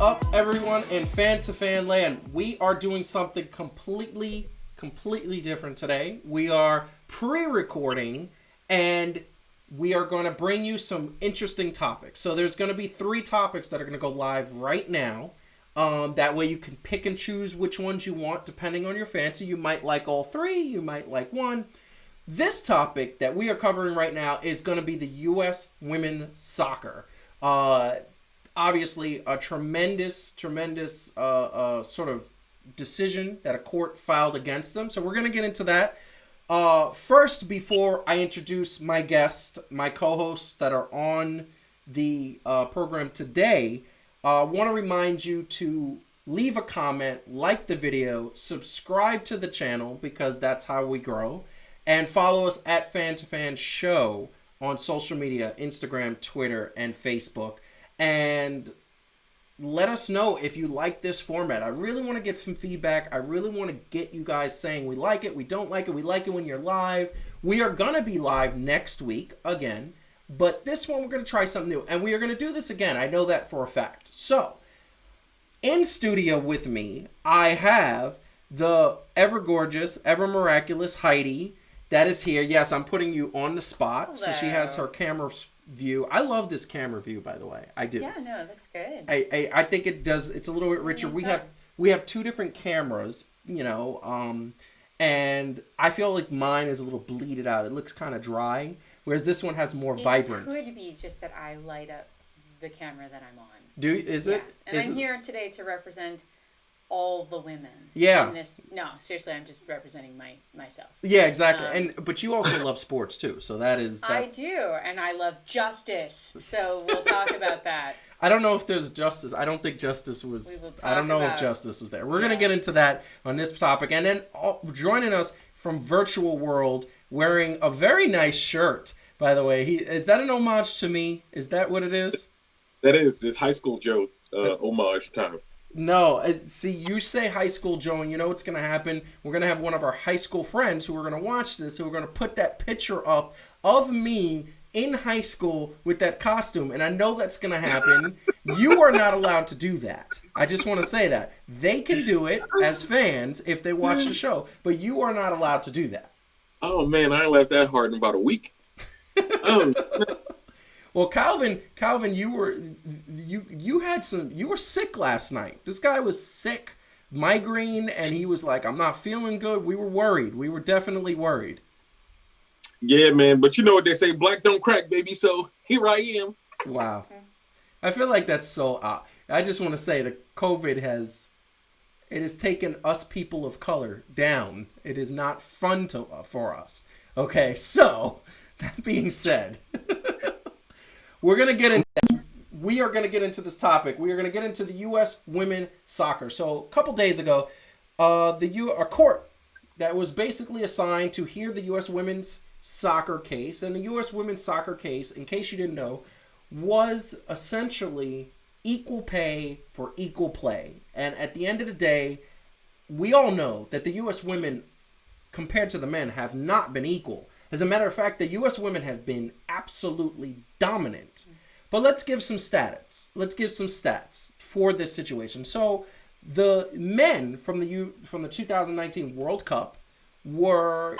up, everyone, in fan to fan land? We are doing something completely different today. We are pre-recording, and we are going to bring you some interesting topics. So there's going to be 3 topics that are going to go live right now. That way you can pick and choose which ones you want depending on your fancy. You might like all 3, you might like one. This topic that we are covering right now is going to be the U.S. women's soccer. Obviously, a tremendous sort of decision that a court filed against them. So we're going to get into that. First, before I introduce my guests, my co-hosts that are on the program today, I want to remind you to leave a comment, like the video, subscribe to the channel because that's how we grow, and follow us at Fan to Fan Show on social media, Instagram, Twitter, and Facebook. And let us know if you like this format. I really want to get some feedback. I really want to get you guys saying we like it, we don't like it, we like it when you're live. We are going to be live next week again. But this one, we're going to try something new. And we are going to do this again. I know that for a fact. So, in studio with me, I have the ever gorgeous, ever miraculous Heidi that is here. Yes, I'm putting you on the spot. Hello. So she has her camera view. I love this camera view, by the way. I do. Yeah, no, it looks good. I think it does. It's a little bit richer. We have 2 different cameras, and I feel like mine is a little bleeded out. It looks kind of dry. Whereas this one has more vibrance. It could be just that I light up the camera that I'm on. Is it? Yes. And I'm here today to represent all the women. Yeah. No, seriously, I'm just representing myself. Yeah, exactly. But you also love sports too, so that. I do, and I love justice. So we'll talk about that. I don't know if there's justice. I don't think justice was. I don't know if justice was there. We're gonna get into that on this topic, and then joining us from virtual world, wearing a very nice shirt. By the way, is that an homage to me? Is that what it is? That is. It's high school Joe homage time. No, see, you say high school Joe, and you know what's going to happen? We're going to have one of our high school friends who are going to watch this, who are going to put that picture up of me in high school with that costume, and I know that's going to happen. You are not allowed to do that. I just want to say that. They can do it as fans if they watch the show, but you are not allowed to do that. Oh, man, I ain't laughed that hard in about a week. Oh, well, Calvin, you were sick last night. This guy was sick, migraine, and he was like, I'm not feeling good. We were worried. We were definitely worried. Yeah, man, but you know what they say, black don't crack, baby, so here I am. Wow. I feel like that's so I just want to say that COVID has taken us people of color down. It is not fun for us. Okay, so that being said, we are going to get into this topic. We are going to get into the U.S. women's soccer. So a couple days ago, a court that was basically assigned to hear the U.S. women's soccer case, and the U.S. women's soccer case, in case you didn't know, was essentially equal pay for equal play. And at the end of the day, we all know that the U.S. women, compared to the men, have not been equal. As a matter of fact, the U.S. women have been absolutely dominant. But let's give some stats. Let's give some stats for this situation. So the men from the 2019 World Cup were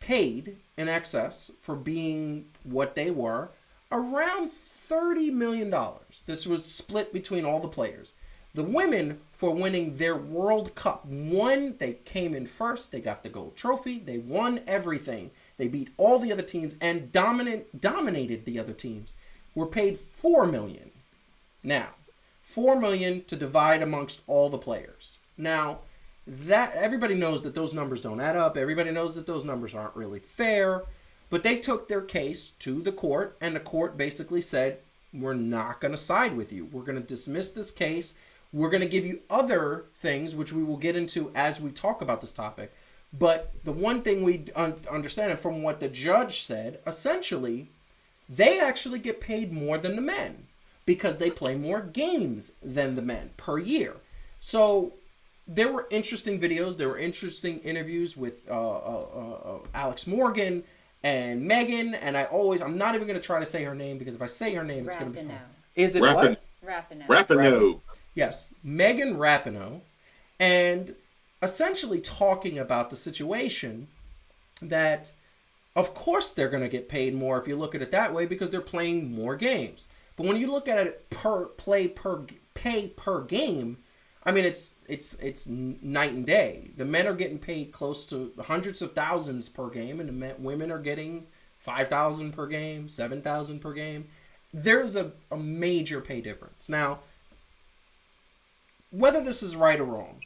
paid in excess for being what they were, around $30 million. This was split between all the players. The women, for winning their World Cup, they came in first, they got the gold trophy, they won everything. They beat all the other teams and dominated the other teams. Were paid $4 million. Now, $4 million to divide amongst all the players. Now, that everybody knows that those numbers don't add up. Everybody knows that those numbers aren't really fair. But they took their case to the court, and the court basically said, we're not going to side with you. We're going to dismiss this case. We're going to give you other things, which we will get into as we talk about this topic. But the one thing we understand, and from what the judge said, essentially, they actually get paid more than the men because they play more games than the men per year. So there were interesting videos. There were interesting interviews with Alex Morgan and Megan. And I'm not even going to try to say her name because if I say her name, it's going to be... Rapinoe. Is it Rapinoe. what? Rapinoe. Rapinoe. Yes, Megan Rapinoe, and essentially talking about the situation that, of course, they're going to get paid more if you look at it that way because they're playing more games. But when you look at it pay per game, I mean it's night and day. The men are getting paid close to hundreds of thousands per game, and the women are getting 5,000 per game, 7,000 per game. There's a major pay difference. Now, whether this is right or wrong,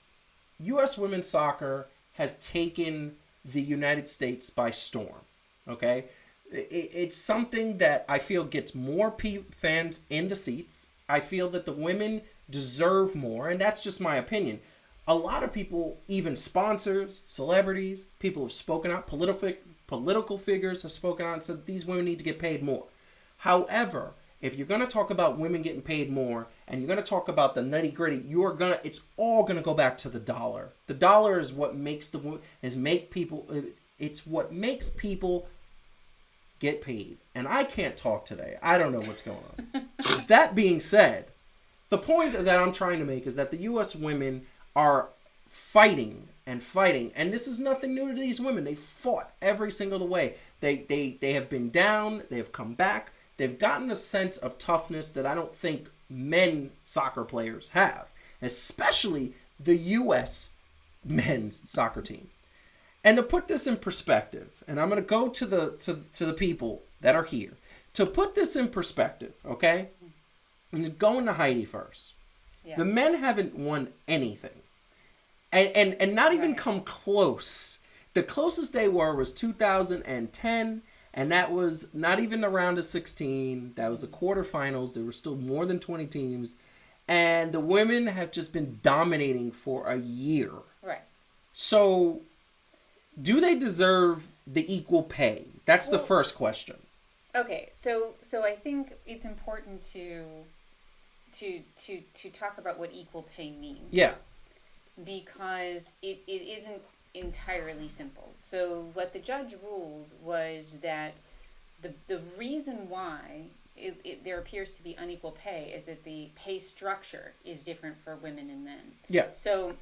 U.S. women's soccer has taken the United States by storm. Okay? It's something that I feel gets more fans in the seats. I feel that the women deserve more, and that's just my opinion. A lot of people, even sponsors, celebrities, people have spoken out, political figures have spoken out and said these women need to get paid more. However, if you're going to talk about women getting paid more and you're going to talk about the nitty gritty, it's all going to go back to the dollar. The dollar is what makes it's what makes people get paid. And I can't talk today. I don't know what's going on. That being said, the point that I'm trying to make is that the U.S. women are fighting and fighting. And this is nothing new to these women. They fought every single way. They have been down. They have come back. They've gotten a sense of toughness that I don't think men soccer players have, especially the U.S. men's soccer team. And to put this in perspective, and I'm going to go to the people that are here. To put this in perspective, okay? I'm going to Heidi first. Yeah. The men haven't won anything. And not even come close. The closest they were was 2010, and that was not even the round of 16. That was the quarterfinals. There were still more than 20 teams. And the women have just been dominating for a year. Right. So, do they deserve the equal pay? That's the first question. Okay, so I think it's important to talk about what equal pay means. Yeah. Because it isn't entirely simple. So what the judge ruled was that the reason why there appears to be unequal pay is that the pay structure is different for women and men. Yeah. So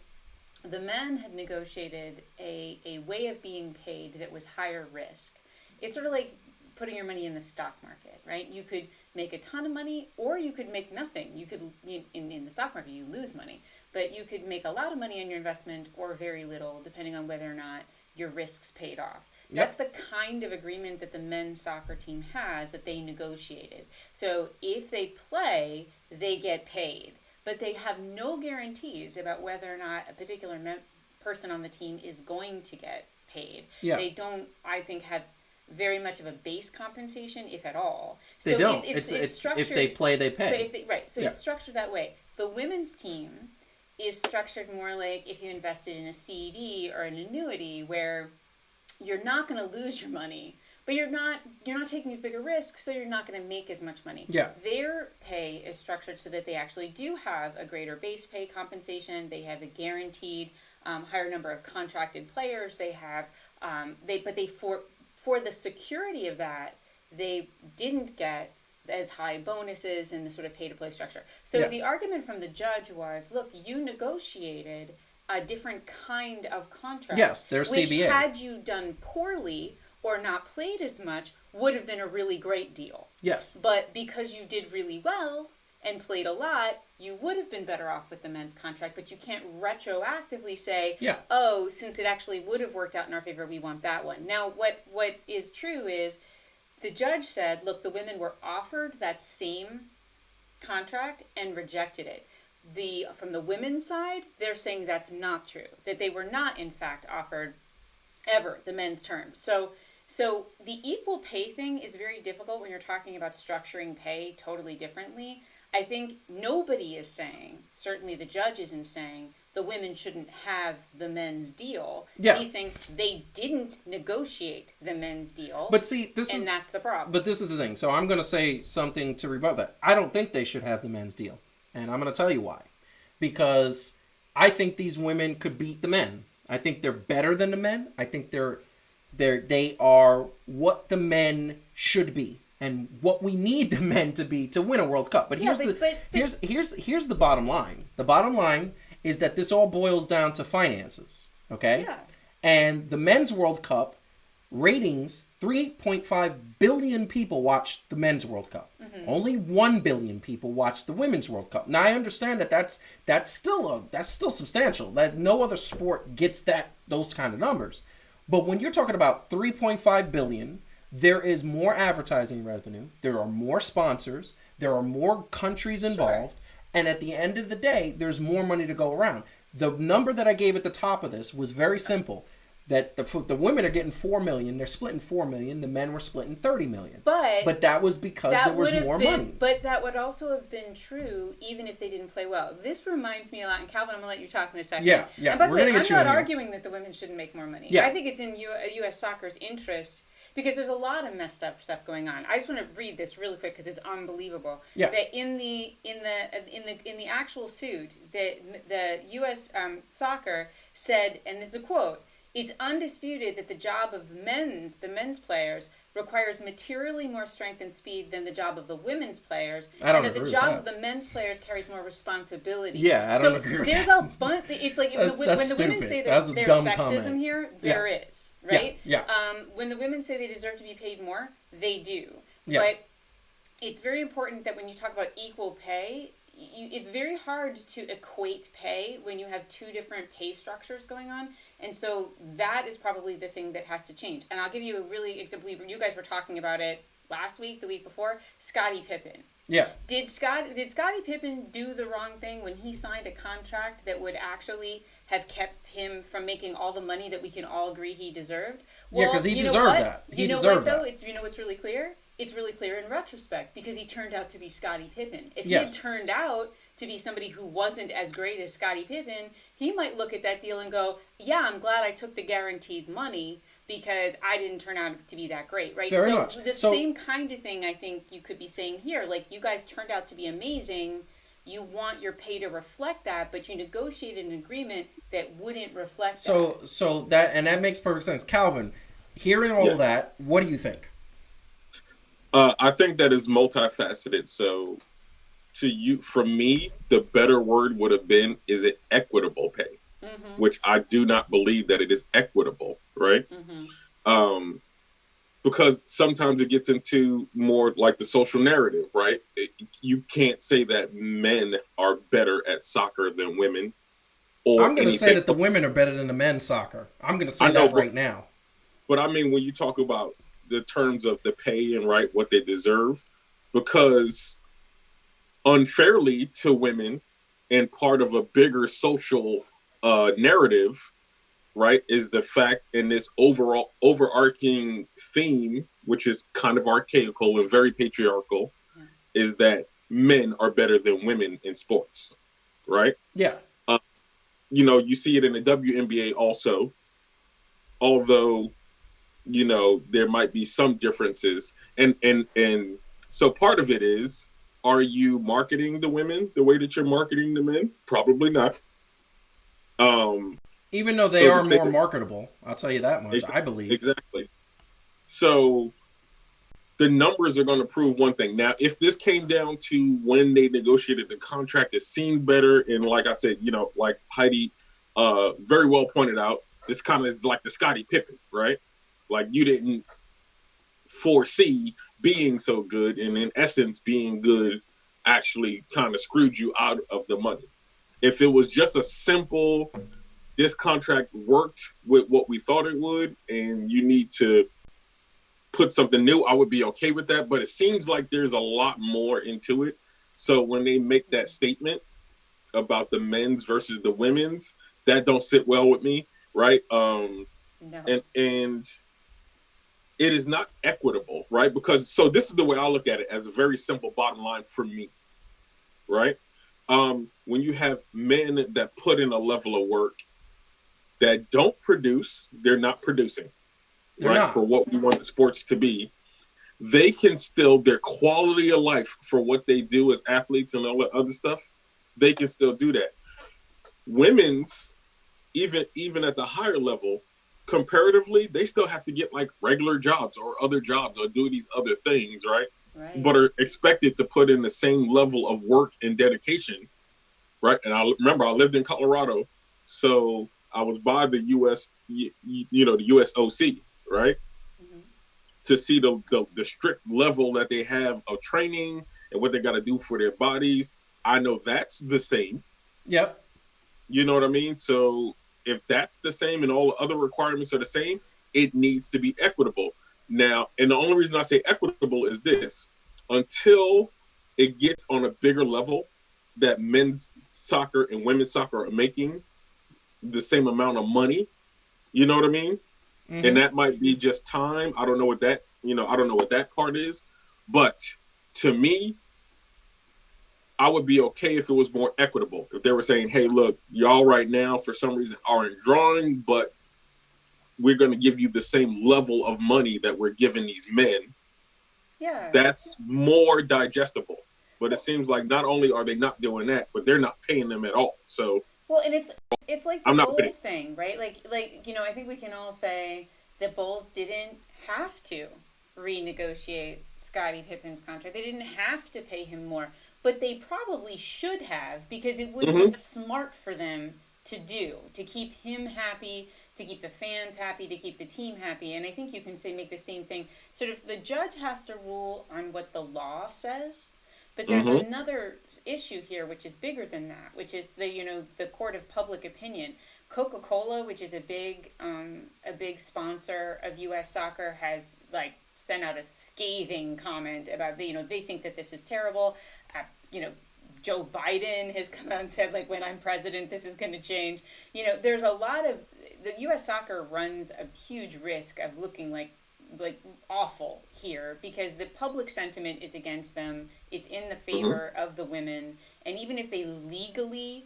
the men had negotiated a way of being paid that was higher risk. It's sort of like putting your money in the stock market, right? You could make a ton of money or you could make nothing. You could, in the stock market, you lose money, but you could make a lot of money on your investment or very little, depending on whether or not your risks paid off. Yep. That's the kind of agreement that the men's soccer team has that they negotiated. So if they play, they get paid, but they have no guarantees about whether or not a particular person on the team is going to get paid. Yeah. They don't, I think, have very much of a base compensation, if at all. They so don't. It's structured. If they play, they pay. So it's structured that way. The women's team is structured more like if you invested in a CD or an annuity, where you're not going to lose your money, but you're not taking as big a risk, so you're not going to make as much money. Yeah. Their pay is structured so that they actually do have a greater base pay compensation. They have a guaranteed higher number of contracted players. They have for the security of that, they didn't get as high bonuses in the sort of pay-to-play structure. So the argument from the judge was, look, you negotiated a different kind of contract. Yes, their CBA. Which, had you done poorly or not played as much, would have been a really great deal. Yes. But because you did really well and played a lot, you would have been better off with the men's contract, but you can't retroactively say, oh, since it actually would have worked out in our favor, we want that one. Now, what is true is the judge said, look, the women were offered that same contract and rejected it. From the women's side, they're saying that's not true, that they were not, in fact, offered ever the men's terms. So the equal pay thing is very difficult when you're talking about structuring pay totally differently. I think nobody is saying, certainly the judge isn't saying, the women shouldn't have the men's deal. Yeah. He's saying they didn't negotiate the men's deal. But see, that's the problem. But this is the thing. So I'm going to say something to rebut that. I don't think they should have the men's deal. And I'm going to tell you why. Because I think these women could beat the men. I think they're better than the men. I think they are what the men should be. and what we need the men to be to win a World Cup. But here's the bottom line. The bottom line is that this all boils down to finances. Okay? Yeah. And the men's World Cup ratings, 3.5 billion people watched the men's World Cup. Mm-hmm. Only 1 billion people watched the women's World Cup. Now I understand that that's still substantial. That no other sport gets those kind of numbers. But when you're talking about 3.5 billion, there is more advertising revenue, there are more sponsors, there are more countries involved, and at the end of the day, there's more money to go around. The number that I gave at the top of this was very simple. That the women are getting 4 million, they're splitting 4 million, the men were splitting 30 million. But that was because there was more money. But that would also have been true even if they didn't play well. This reminds me a lot, and Calvin, I'm going to let you talk in a second. Yeah. And by the way, I'm not arguing that the women shouldn't make more money. Yeah. I think it's in U.S. soccer's interest because there's a lot of messed up stuff going on. I just want to read this really quick because it's unbelievable. Yeah. That in the actual suit, the U.S. Soccer said, and this is a quote, "It's undisputed that the job of the men's players requires materially more strength and speed than the job of the women's players, and that the job of the men's players carries more responsibility." Yeah, I don't agree with that. There's a bunch. It's like when the women say there's sexism comment here, there is, right? Yeah. When the women say they deserve to be paid more, they do. Yeah. But it's very important that when you talk about equal pay, it's very hard to equate pay when you have two different pay structures going on. And so that is probably the thing that has to change. And I'll give you a really example. You guys were talking about it last week, the week before. Scottie Pippen. Yeah. Did Scottie Pippen do the wrong thing when he signed a contract that would actually have kept him from making all the money that we can all agree he deserved? Well, yeah, because he deserved that. You know what, though? It's really clear? It's really clear in retrospect because he turned out to be Scottie Pippen. If he had turned out to be somebody who wasn't as great as Scottie Pippen, he might look at that deal and go, yeah, I'm glad I took the guaranteed money because I didn't turn out to be that great, right? Very much. The same kind of thing I think you could be saying here. Like, you guys turned out to be amazing. You want your pay to reflect that, but you negotiated an agreement that wouldn't reflect that. So that makes perfect sense. Calvin, hearing all that, what do you think? I think that is multifaceted. So from me, the better word would have been, is it equitable pay? Mm-hmm. Which I do not believe that it is equitable, right? Mm-hmm. Because sometimes it gets into more like the social narrative, right? You can't say that men are better at soccer than women. Or I'm going to say that the women are better than the men's soccer. I'm going to say that right now. But I mean, when you talk about the terms of the pay and right what they deserve, because unfairly to women and part of a bigger social narrative, right, is the fact in this overarching theme, which is kind of archaical and very patriarchal, is that men are better than women in sports, right? Yeah. You see it in the WNBA also, although there might be some differences. And so part of it is, are you marketing the women the way that you're marketing the men? Probably not. Even though they are more marketable, I'll tell you that much, I believe. Exactly. So the numbers are going to prove one thing. Now, if this came down to when they negotiated the contract, it seemed better. And like I said, like Heidi very well pointed out, this kind of is like the Scottie Pippen, right? Like, you didn't foresee being so good, and in essence, being good actually kind of screwed you out of the money. If it was just a simple, this contract worked with what we thought it would, and you need to put something new, I would be okay with that. But it seems like there's a lot more into it. So when they make that statement about the men's versus the women's, that don't sit well with me, right? No. And it is not equitable, right? Because, so this is the way I look at it, as a very simple bottom line for me, right? When you have men that put in a level of work that don't produce, they're not producing, right? For what we want the sports to be, they can still, their quality of life for what they do as athletes and all that other stuff, they can still do that. Women's, even at the higher level, comparatively, they still have to get like regular jobs or other jobs or do these other things, right? Right. But are expected to put in the same level of work and dedication, right? And I remember I lived in Colorado, so I was by the U.S., the USOC, right? Mm-hmm. To see the strict level that they have of training and what they got to do for their bodies. I know that's the same. Yep. You know what I mean? So if that's the same and all the other requirements are the same, it needs to be equitable. Now, and the only reason I say equitable is this: until it gets on a bigger level that men's soccer and women's soccer are making the same amount of money, you know what I mean? Mm-hmm. And that might be just time. I don't know what that part is. But to me, I would be okay if it was more equitable. If they were saying, hey, look, y'all right now, for some reason, aren't drawing, but we're going to give you the same level of money that we're giving these men. Yeah. That's more digestible. But it seems like not only are they not doing that, but they're not paying them at all. So, well, and it's like the Bulls thing, right? Like I think we can all say the Bulls didn't have to renegotiate Scottie Pippen's contract. They didn't have to pay him more, but they probably should have, because it would have been smart for them to do, to keep him happy, to keep the fans happy, to keep the team happy. And I think you can make the same thing. Sort of the judge has to rule on what the law says. But there's another issue here, which is bigger than that, which is the court of public opinion. Coca-Cola, which is a big sponsor of U.S. soccer, has sent out a scathing comment about they think that this is terrible. Joe Biden has come out and said, when I'm president, this is going to change. There's a lot of the U.S. soccer runs a huge risk of looking like awful here, because the public sentiment is against them. It's in the favor of the women, and even if they legally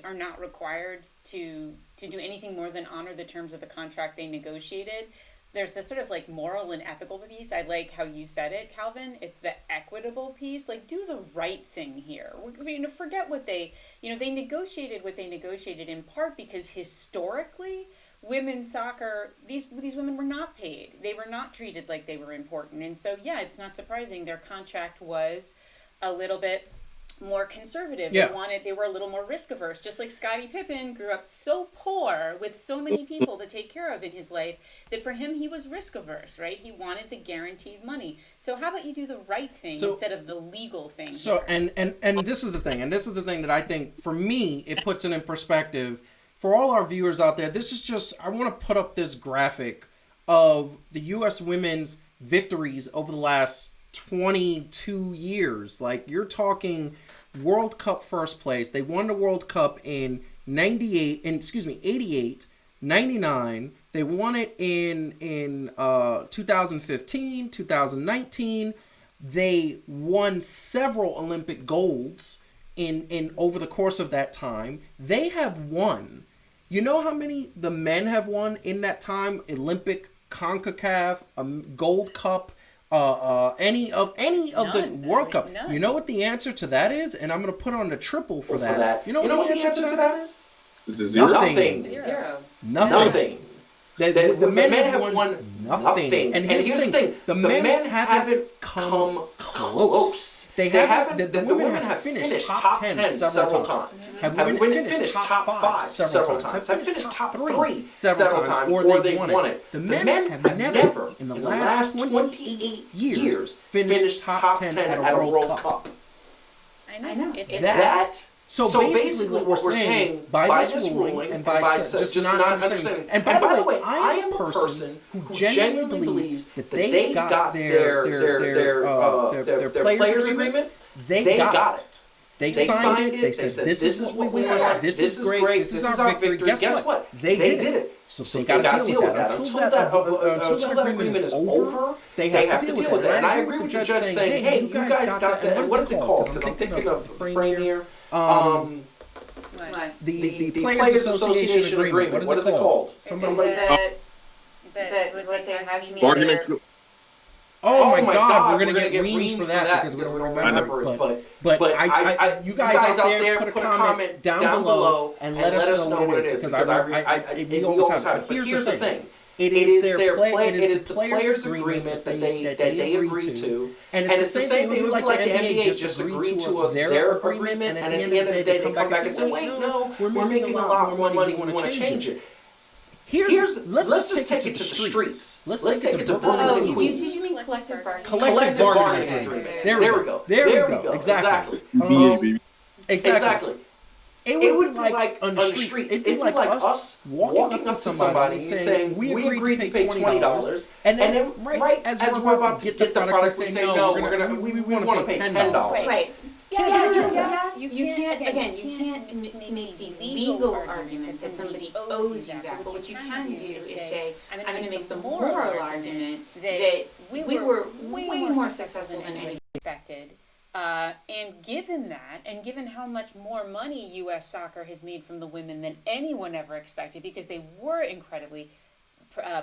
are not required to do anything more than honor the terms of the contract they negotiated, there's this sort of moral and ethical piece. I like how you said it, Calvin. It's the equitable piece. Do the right thing here. Forget what they negotiated what they negotiated in part because historically, women's soccer, these women were not paid. They were not treated like they were important. And so, yeah, it's not surprising their contract was a little bit more conservative. Yeah. They were a little more risk averse. Just like Scottie Pippen grew up so poor with so many people to take care of in his life that for him, he was risk averse, right? He wanted the guaranteed money. So how about you do the right thing instead of the legal thing? So, here? And this is the thing. And this is the thing that I think, for me, it puts it in perspective. For all our viewers out there, this is just, I want to put up this graphic of the U.S. women's victories over the last 22 years. You're talking World Cup first place. They won the World Cup in 88, 99. They won it in 2015, 2019. They won several Olympic golds in over the course of that time. They have won. You know how many the men have won in that time? Olympic, CONCACAF, Gold Cup, any of the World Cup. None. You know what the answer to that is? And I'm going to put on the triple for that. You know what the answer to that is? This is zero. Nothing. The men have won nothing. And here's the thing. The men haven't come close. They haven't. The women have finished top 10 several times. Have women finished top 5 several times. Have finished top 3 several times. Or they've won it. The men have never, in the last 28 years, finished top 10 at a World Cup. I know. So basically what we're saying, by this ruling and by just not understanding. And by the way, I am a person who genuinely believes that they got their players agreement. They got it. They signed it. They said, this is what we want. This is great. This is our victory. Guess what? They did it. So they got to deal with that. Until that agreement is over, they have to deal with it. And I agree with the judge saying, hey, you guys got that. What is it called? Because I'm thinking of the frame here. The Players Association Agreement. What is it called? Bargaining. Oh my God, we're gonna get reamed for that because we don't remember it. But you guys out there, put a comment down below and let us know what it is, because we always have it. But here's the thing: It is the players' agreement that they agree to. And it's the same thing. It would be like the NBA just agreed to their agreement, and at the end of the day, they come back and say, wait, no, we're making a lot more money, we want to change it. Let's just take it to the streets. Let's take it to Brooklyn and Queens. Did you mean collective bargaining? Collective bargaining agreement. There we go. Exactly. Exactly. It would be like on the streets. It'd be like us walking up to somebody and saying, we agreed to pay $20, and then right as we're about to get the product, we say, no, we want to pay $10. Right. Yes, you can't make the legal argument that somebody owes you that. But what you can do is say, I'm going to make the moral argument that we were way more successful than any expected. And given that, and given how much more money U.S. soccer has made from the women than anyone ever expected, because they were incredibly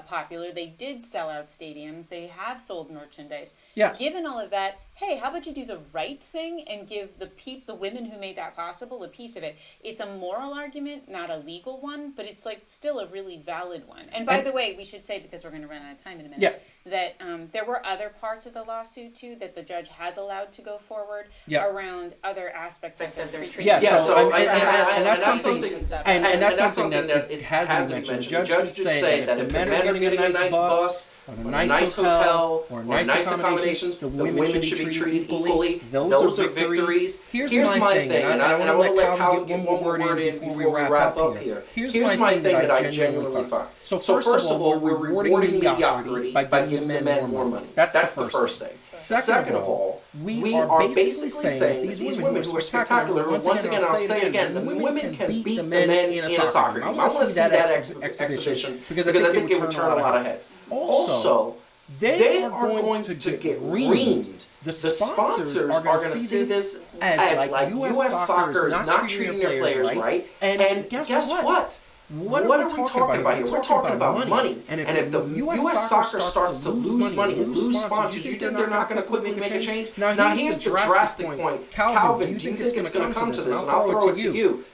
popular, they did sell out stadiums, they have sold merchandise. Yes. Given all of that, hey, how about you do the right thing and give the women who made that possible a piece of it? It's a moral argument, not a legal one, but it's like still a really valid one. And by the way, we should say, because we're going to run out of time in a minute, that there were other parts of the lawsuit too that the judge has allowed to go forward around other aspects of their treatment. And that's something that it has been mentioned. The judge did say that if the men are getting a nice bus, or a nice hotel, or nice accommodations, the women should be treated equally. Those are victories. Here's my thing, and I want to let Calvin get one more word in before we wrap up here. Here's my thing that I genuinely find. So first of all, we're rewarding mediocrity by giving the men more money. That's the first thing. Second of all, we are basically saying that these women who are spectacular, once again, I'll say it again, the women can beat the men in a soccer game. I want to see that exhibition because I think it would turn a lot of heads. Also, they are going to get reamed. The sponsors are going to see this as like U.S. soccer is not treating their players right. And guess what? What are we talking about here? We're talking about money. And if the U.S. soccer starts to lose money and lose sponsors, you think they're not going to quickly make a change? Now here's the drastic point. Calvin, do you think it's going to come to this? And I'll throw it to you.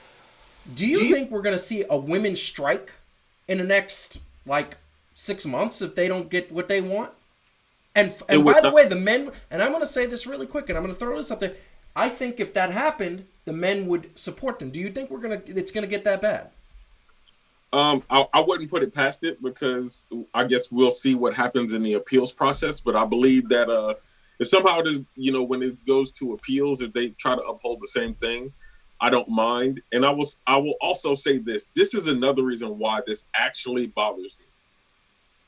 Do you think we're going to see a women's strike in the next, 6 months if they don't get what they want? And by the way, the men, and I'm going to say this really quick, and I'm going to throw this up there. I think if that happened, the men would support them. Do you think it's going to get that bad? I wouldn't put it past it because I guess we'll see what happens in the appeals process. But I believe that if somehow it is, when it goes to appeals, if they try to uphold the same thing, I don't mind. And I will also say this. This is another reason why this actually bothers me.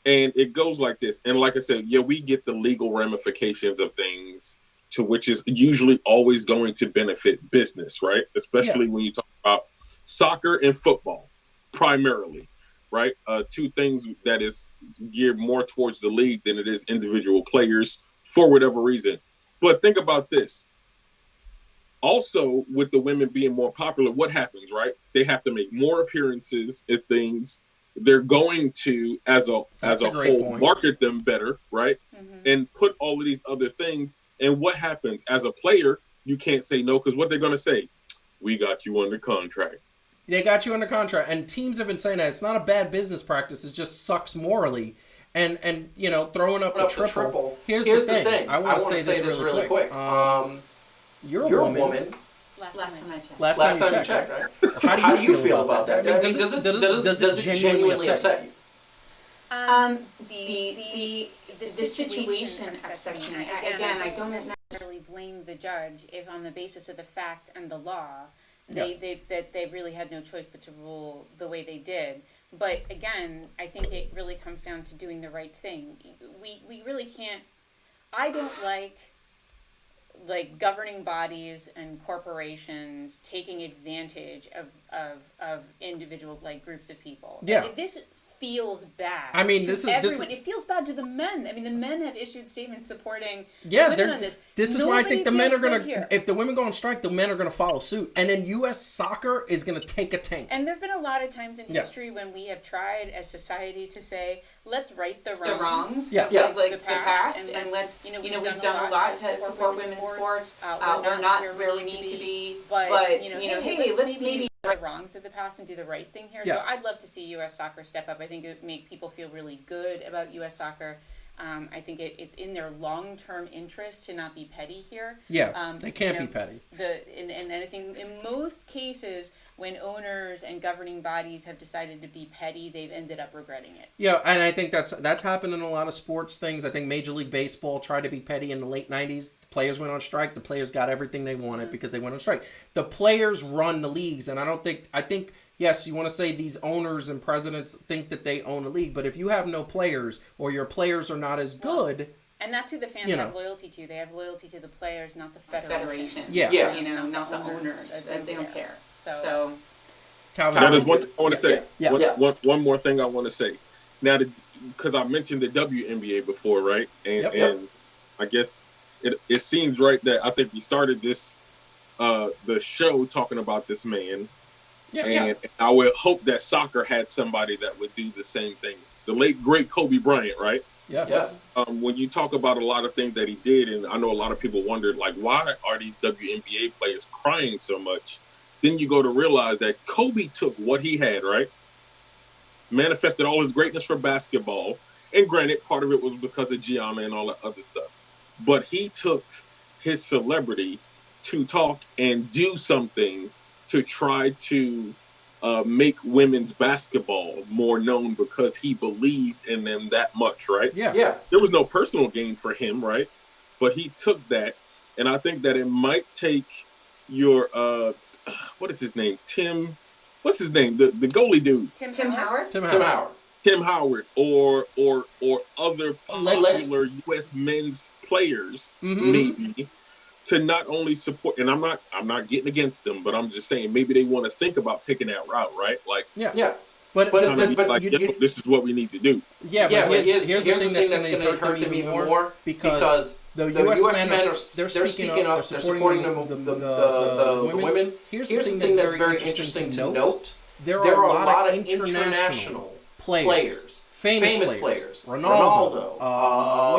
And it goes like this. And like I said, we get the legal ramifications of things, to which is usually always going to benefit business, right? Especially when you talk about soccer and football, primarily, right? Two things that is geared more towards the league than it is individual players for whatever reason. But think about this. Also, with the women being more popular, what happens, right? They have to make more appearances at things. They're going to, as a whole, market them better, right? Mm-hmm. And put all of these other things. And what happens? As a player, you can't say no, because what they're going to say, we got you under contract. They got you under contract. And teams have been saying that. It's not a bad business practice. It just sucks morally. And throwing up a triple. Here's the thing. I want to say this really quick. You're a woman. Last time I checked. Last time you checked, right? How do you feel about that? Does it genuinely upset you? The situation upsets me. Again, I don't necessarily blame the judge if, on the basis of the facts and the law, they really had no choice but to rule the way they did. But again, I think it really comes down to doing the right thing. We really can't. I don't like governing bodies and corporations taking advantage of individual groups of people. Yeah. This feels bad. I mean, it feels bad to the men. I mean, the men have issued statements supporting women on this. This is why I think the men are going to, if the women go on strike, the men are going to follow suit. And then U.S. soccer is going to take a tank. And there have been a lot of times in history when we have tried as society to say, let's right the wrongs. Of the past. And let's, we've done a lot to support women's sports. We're not where we need to be. But hey, let's maybe the wrongs of the past and do the right thing here. Yeah. So I'd love to see U.S. soccer step up. I think it would make people feel really good about U.S. soccer. I think it's in their long-term interest to not be petty here. Yeah, they can't be petty. And I think in most cases, when owners and governing bodies have decided to be petty, they've ended up regretting it. Yeah, and I think that's happened in a lot of sports things. I think Major League Baseball tried to be petty in the late 90s. The players went on strike. The players got everything they wanted because they went on strike. The players run the leagues, and I think, yes, you want to say these owners and presidents think that they own a league, but if you have no players or your players are not as good... And that's who the fans have loyalty to. They have loyalty to the players, not the federation. Yeah. Not the owners. They don't care. So Calvin, now, there's one thing I want to say. Yeah. One more thing I want to say. Now, because I mentioned the WNBA before, right? And I guess it seems right that I think we started this the show talking about this man. And I would hope that soccer had somebody that would do the same thing. The late, great Kobe Bryant, right? Yes. When you talk about a lot of things that he did, and I know a lot of people wondered, like, why are these WNBA players crying so much? Then you go to realize that Kobe took what he had, right? Manifested all his greatness for basketball. And granted, part of it was because of Gianna and all that other stuff. But he took his celebrity to talk and do something to try to make women's basketball more known because he believed in them that much, right? Yeah. There was no personal gain for him, right? But he took that, and I think that it might take your what is his name? What's his name? The goalie dude. Tim Howard? Tim Howard. Or other popular U.S. men's players, maybe, to not only support, and I'm not getting against them, but I'm just saying maybe they want to think about taking that route, right? Like, But this is what we need to do. Here's the thing that's going to hurt them even more because the U.S. men they're speaking up, they're supporting the women. Here's the thing that's very interesting to note. There are a lot of international players. Famous players. Ronaldo.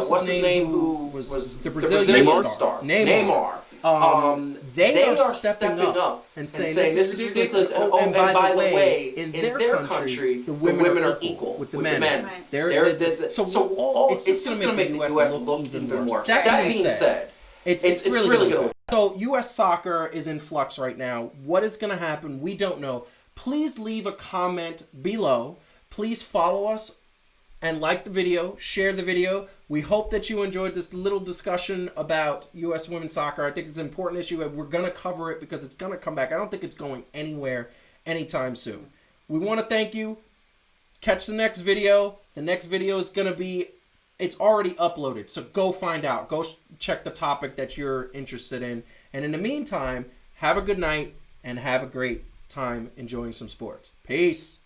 What's his name? Who was the Brazilian star? Neymar. They are stepping up and saying this is ridiculous. And by the way, in their country, the women are equal with the men. So it's just going to make the U.S. look even worse. That being said, it's really going to. So U.S. soccer is in flux right now. What is going to happen? We don't know. Please leave a comment below. Please follow us and like the video, share the video. We hope that you enjoyed this little discussion about U.S. women's soccer. I think it's an important issue, and we're going to cover it because it's going to come back. I don't think it's going anywhere anytime soon. We want to thank you. Catch the next video. The next video is going to be, it's already uploaded, so go find out. Go check the topic that you're interested in. And in the meantime, have a good night and have a great time enjoying some sports. Peace.